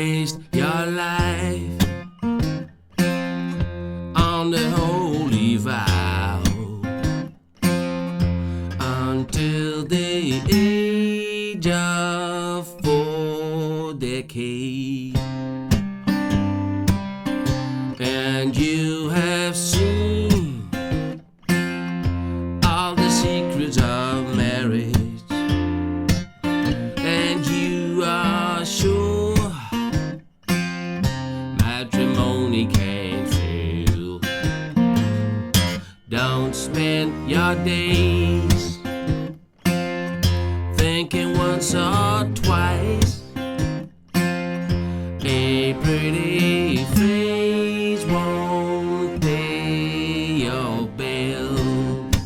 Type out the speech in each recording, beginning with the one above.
waste your life on the holy vow until the age of 4 decades, and you have seen all the secrets of marriage, and you are sure matrimony can't fail. Don't spend your days thinking once or twice. A pretty face won't pay your bills.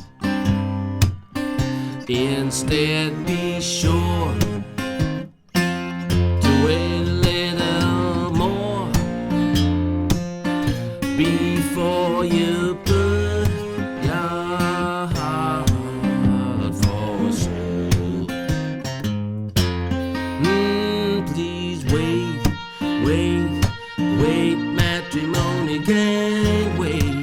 Instead, be sure to wait a little more before you put your heart for sale. Please wait, matrimony can't wait.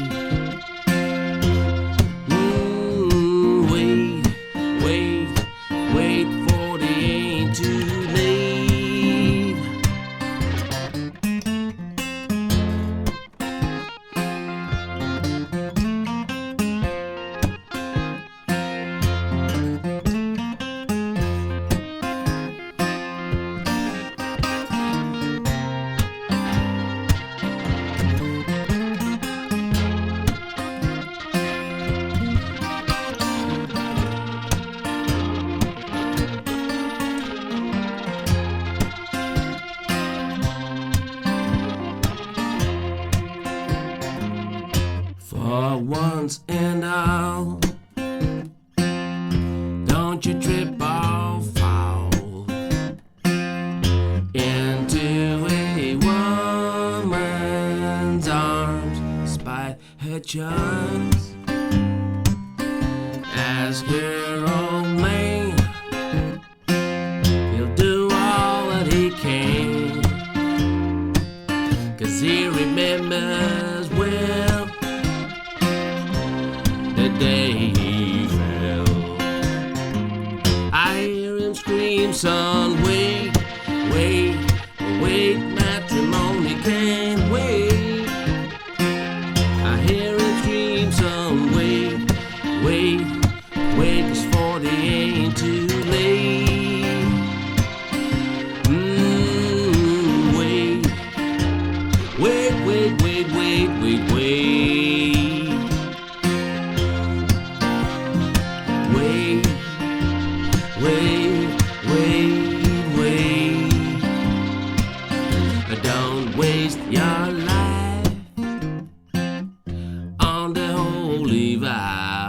Wait, for it ain't too late. For once and all, don't you trip or fall into a woman's arms despite her charms. Ask her old man, he'll do all that he can, 'cause he remembers well the day he fell. I hear him scream, son, wait, matrimony can't wait. I hear him scream, son, wait, 'cause 40 ain't too late. Wait. Don't waste your life on the holy vow.